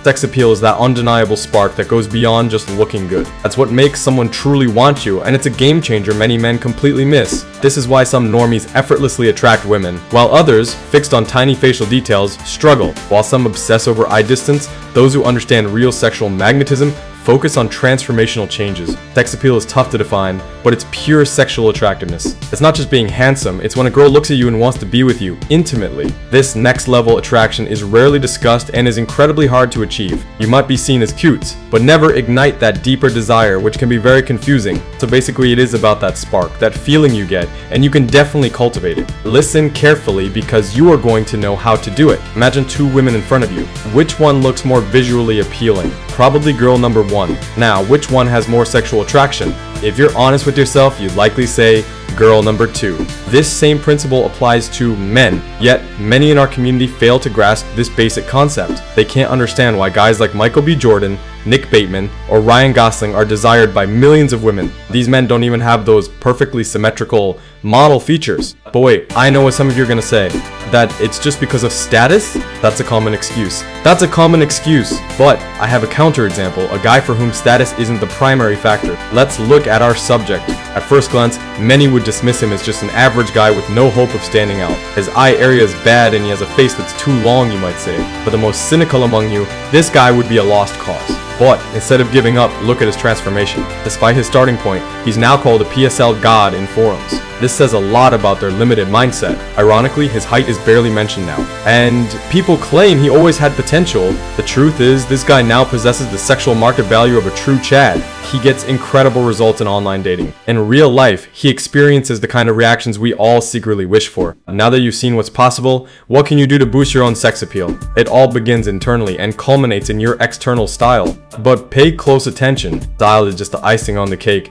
Sex appeal is that undeniable spark that goes beyond just looking good. That's what makes someone truly want you, and it's a game changer many men completely miss. This is why some normies effortlessly attract women, while others, fixed on tiny facial details, struggle. While some obsess over eye distance, those who understand real sexual magnetism focus on transformational changes. Sex appeal is tough to define, but it's pure sexual attractiveness. It's not just being handsome, it's when a girl looks at you and wants to be with you, intimately. This next level attraction is rarely discussed and is incredibly hard to achieve. You might be seen as cute, but never ignite that deeper desire, which can be very confusing. So basically it is about that spark, that feeling you get, and you can definitely cultivate it. Listen carefully because you are going to know how to do it. Imagine two women in front of you. Which one looks more visually appealing? Probably girl number one. Now, which one has more sexual attraction? If you're honest with yourself, you'd likely say girl number two. This same principle applies to men, yet many in our community fail to grasp this basic concept. They can't understand why guys like Michael B. Jordan, Nick Bateman, or Ryan Gosling are desired by millions of women. These men don't even have those perfectly symmetrical model features. But wait, I know what some of you are gonna say. That it's just because of status? That's a common excuse. That's a common excuse. But I have a counterexample, a guy for whom status isn't the primary factor. Let's look at our subject. At first glance, many would dismiss him as just an average guy with no hope of standing out. His eye area is bad and he has a face that's too long, you might say. For the most cynical among you, this guy would be a lost cause. But instead of giving up, look at his transformation. Despite his starting point, he's now called a PSL god in forums. This says a lot about their limited mindset. Ironically, his height is barely mentioned now. And people claim he always had potential. The truth is, this guy now possesses the sexual market value of a true Chad. He gets incredible results in online dating. In real life, he experiences the kind of reactions we all secretly wish for. Now that you've seen what's possible, what can you do to boost your own sex appeal? It all begins internally and culminates in your external style. But pay close attention. Style is just the icing on the cake.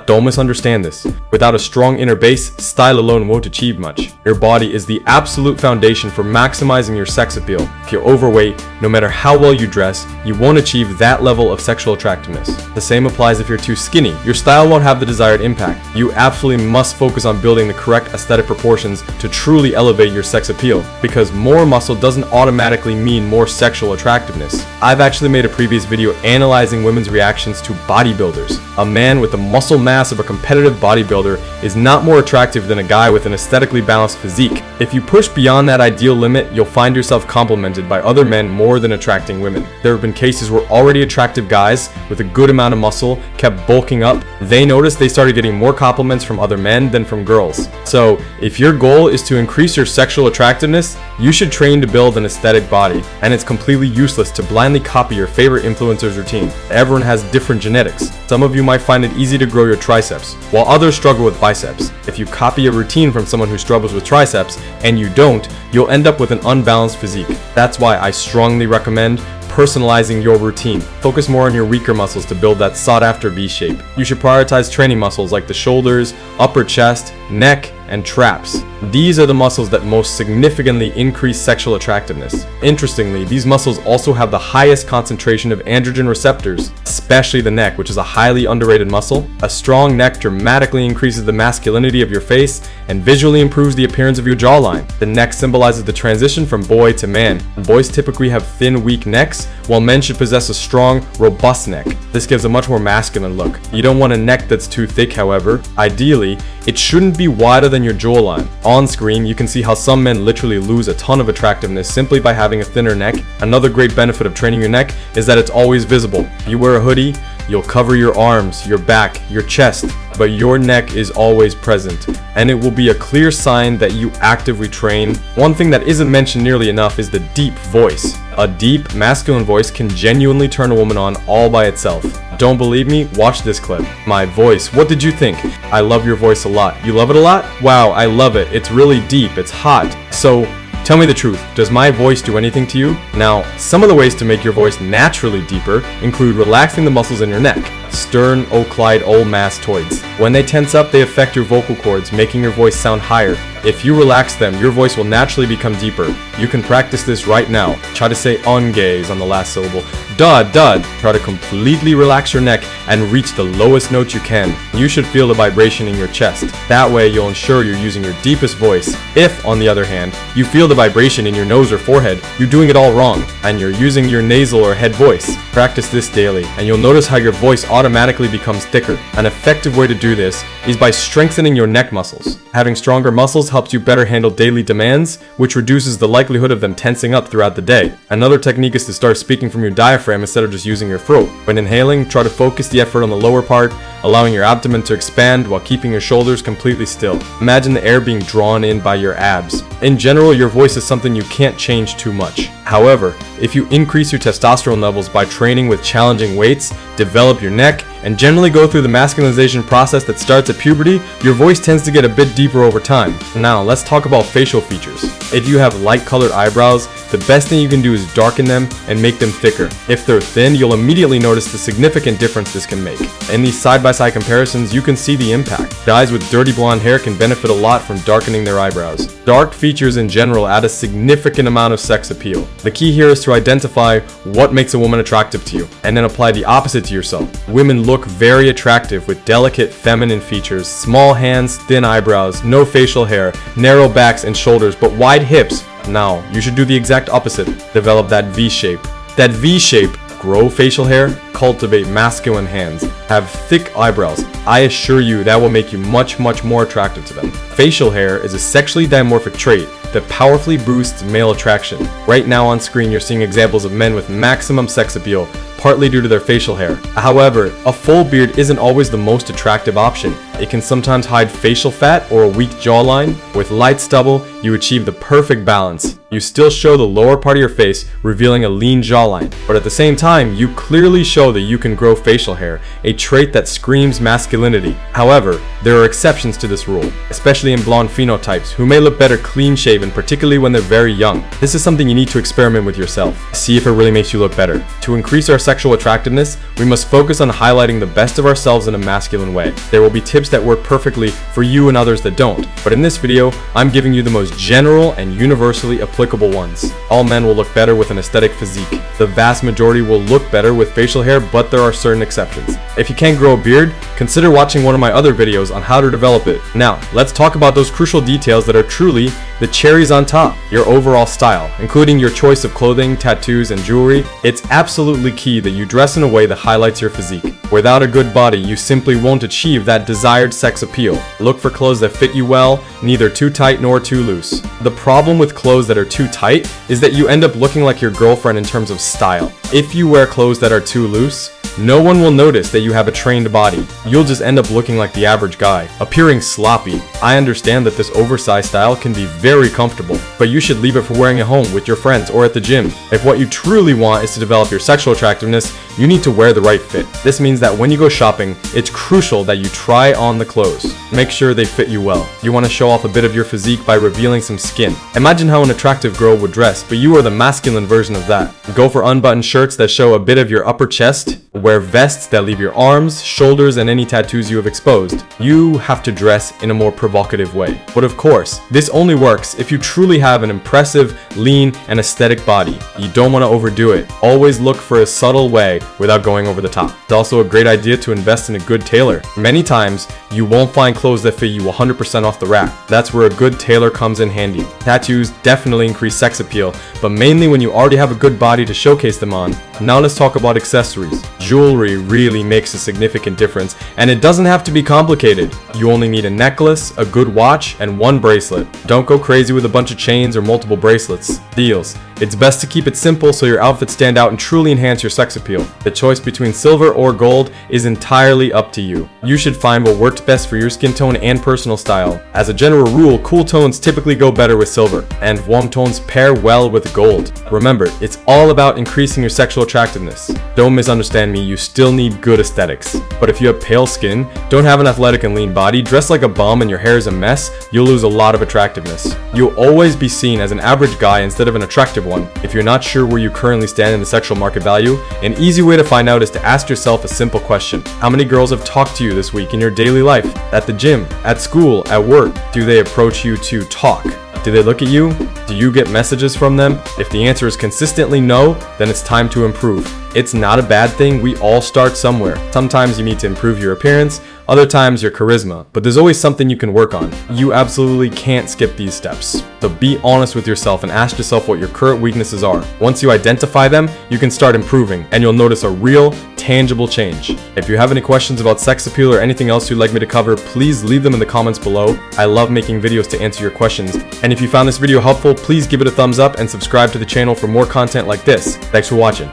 Don't misunderstand this. Without a strong inner base, style alone won't achieve much. Your body is the absolute foundation for maximizing your sex appeal. If you're overweight, no matter how well you dress, you won't achieve that level of sexual attractiveness. The same applies if you're too skinny. Your style won't have the desired impact. You absolutely must focus on building the correct aesthetic proportions to truly elevate your sex appeal, because more muscle doesn't automatically mean more sexual attractiveness. I've actually made a previous video analyzing women's reactions to bodybuilders. A man with the muscle mass of a competitive bodybuilder is not more attractive than a guy with an aesthetically balanced physique. If you push beyond that ideal limit, you'll find yourself complimented by other men more than attracting women. There have been cases where already attractive guys with a good amount of muscle kept bulking up. They noticed they started getting more compliments from other men than from girls. So, if your goal is to increase your sexual attractiveness, you should train to build an aesthetic body, and it's completely useless to blindly copy your favorite influencer's routine. Everyone has different genetics. Some of you might find it easy to grow your triceps, while others struggle with biceps. If you copy a routine from someone who struggles with triceps, and you don't, you'll end up with an unbalanced physique. That's why I strongly recommend personalizing your routine. Focus more on your weaker muscles to build that sought-after V shape. You should prioritize training muscles like the shoulders, upper chest, neck, and traps. These are the muscles that most significantly increase sexual attractiveness. Interestingly, these muscles also have the highest concentration of androgen receptors, especially the neck, which is a highly underrated muscle. A strong neck dramatically increases the masculinity of your face and visually improves the appearance of your jawline. The neck symbolizes the transition from boy to man. Boys typically have thin, weak necks, while men should possess a strong, robust neck. This gives a much more masculine look. You don't want a neck that's too thick, however. Ideally, it shouldn't be wider than your jawline. On screen, you can see how some men literally lose a ton of attractiveness simply by having a thinner neck. Another great benefit of training your neck is that it's always visible. If you wear a hoodie, you'll cover your arms, your back, your chest, but your neck is always present, and it will be a clear sign that you actively train. One thing that isn't mentioned nearly enough is the deep voice. A deep, masculine voice can genuinely turn a woman on all by itself. Don't believe me? Watch this clip. My voice. What did you think? I love your voice a lot. You love it a lot? Wow, I love it. It's really deep. It's hot. So, tell me the truth, does my voice do anything to you? Now, some of the ways to make your voice naturally deeper include relaxing the muscles in your neck. stern Clyde ol' mastoids. When they tense up, they affect your vocal cords, making your voice sound higher. If you relax them, your voice will naturally become deeper. You can practice this right now. Try to say ungaze on the last syllable. Dud, dud. Try to completely relax your neck and reach the lowest note you can. You should feel the vibration in your chest. That way you'll ensure you're using your deepest voice. If, on the other hand, you feel the vibration in your nose or forehead, you're doing it all wrong, and you're using your nasal or head voice. Practice this daily, and you'll notice how your voice automatically becomes thicker. An effective way to do this is by strengthening your neck muscles. Having stronger muscles helps you better handle daily demands, which reduces the likelihood of them tensing up throughout the day. Another technique is to start speaking from your diaphragm instead of just using your throat. When inhaling, try to focus the effort on the lower part, allowing your abdomen to expand while keeping your shoulders completely still. Imagine the air being drawn in by your abs. In general, your voice is something you can't change too much. However, if you increase your testosterone levels by training with challenging weights, develop your neck, and generally go through the masculinization process that starts at puberty, your voice tends to get a bit deeper over time. Now, let's talk about facial features. If you have light colored eyebrows, the best thing you can do is darken them and make them thicker. If they're thin, you'll immediately notice the significant difference this can make. In these side-by-side comparisons, you can see the impact. Guys with dirty blonde hair can benefit a lot from darkening their eyebrows. Dark features in general add a significant amount of sex appeal. The key here is to identify what makes a woman attractive to you, and then apply the opposite to yourself. Women look very attractive with delicate feminine features, small hands, thin eyebrows, no facial hair, narrow backs and shoulders, but wide hips. Now, you should do the exact opposite. Develop that V shape. That V shape, grow facial hair, cultivate masculine hands, have thick eyebrows. I assure you that will make you much more attractive to them. Facial hair is a sexually dimorphic trait that powerfully boosts male attraction. Right now on screen you're seeing examples of men with maximum sex appeal, partly due to their facial hair. However, a full beard isn't always the most attractive option. It can sometimes hide facial fat or a weak jawline. With light stubble, you achieve the perfect balance. You still show the lower part of your face, revealing a lean jawline, but at the same time, you clearly show that you can grow facial hair, a trait that screams masculinity. However, there are exceptions to this rule, especially in blonde phenotypes who may look better clean shaven, particularly when they're very young. This is something you need to experiment with yourself. See if it really makes you look better. To increase our sexual attractiveness, we must focus on highlighting the best of ourselves in a masculine way. There will be tips that work perfectly for you and others that don't, but in this video, I'm giving you the most general and universally applicable ones. All men will look better with an aesthetic physique. The vast majority will look better with facial hair, but there are certain exceptions. If you can't grow a beard, consider watching one of my other videos on how to develop it. Now, let's talk about those crucial details that are truly the cherries on top. Your overall style, including your choice of clothing, tattoos, and jewelry. It's absolutely key that you dress in a way that highlights your physique. Without a good body, you simply won't achieve that desired sex appeal. Look for clothes that fit you well, neither too tight nor too loose. The problem with clothes that are too tight is that you end up looking like your girlfriend in terms of style. If you wear clothes that are too loose, no one will notice that you have a trained body. You'll just end up looking like the average guy, appearing sloppy. I understand that this oversized style can be very comfortable, but you should leave it for wearing at home with your friends or at the gym. If what you truly want is to develop your sexual attractiveness, you need to wear the right fit. This means that when you go shopping, it's crucial that you try on the clothes. Make sure they fit you well. You want to show off a bit of your physique by revealing some skin. Imagine how an attractive girl would dress, but you are the masculine version of that. Go for unbuttoned shirts that show a bit of your upper chest. Wear vests that leave your arms, shoulders, and any tattoos you have exposed. You have to dress in a more provocative way. But of course, this only works if you truly have an impressive, lean, and aesthetic body. You don't want to overdo it. Always look for a subtle way without going over the top. It's also a great idea to invest in a good tailor. Many times, you won't find clothes that fit you 100% off the rack. That's where a good tailor comes in handy. Tattoos definitely increase sex appeal, but mainly when you already have a good body to showcase them on. Now let's talk about accessories. Jewelry really makes a significant difference, and it doesn't have to be complicated. You only need a necklace, a good watch, and one bracelet. Don't go crazy with a bunch of chains or multiple bracelets. Deals. It's best to keep it simple so your outfits stand out and truly enhance your sex appeal. The choice between silver or gold is entirely up to you. You should find what works works best for your skin tone and personal style. As a general rule, cool tones typically go better with silver, and warm tones pair well with gold. Remember, it's all about increasing your sexual attractiveness. Don't misunderstand me, you still need good aesthetics. But if you have pale skin, don't have an athletic and lean body, dress like a bum and your hair is a mess, you'll lose a lot of attractiveness. You'll always be seen as an average guy instead of an attractive one. If you're not sure where you currently stand in the sexual market value, an easy way to find out is to ask yourself a simple question. How many girls have talked to you this week in your daily life? At the gym, at school, at work? Do they approach you to talk? Do they look at you? Do you get messages from them? If the answer is consistently no, then it's time to improve. It's not a bad thing, we all start somewhere. Sometimes you need to improve your appearance, other times your charisma, but there's always something you can work on. You absolutely can't skip these steps. So be honest with yourself and ask yourself what your current weaknesses are. Once you identify them, you can start improving, and you'll notice a real, tangible change. If you have any questions about sex appeal or anything else you'd like me to cover, please leave them in the comments below. I love making videos to answer your questions. And if you found this video helpful, please give it a thumbs up and subscribe to the channel for more content like this. Thanks for watching.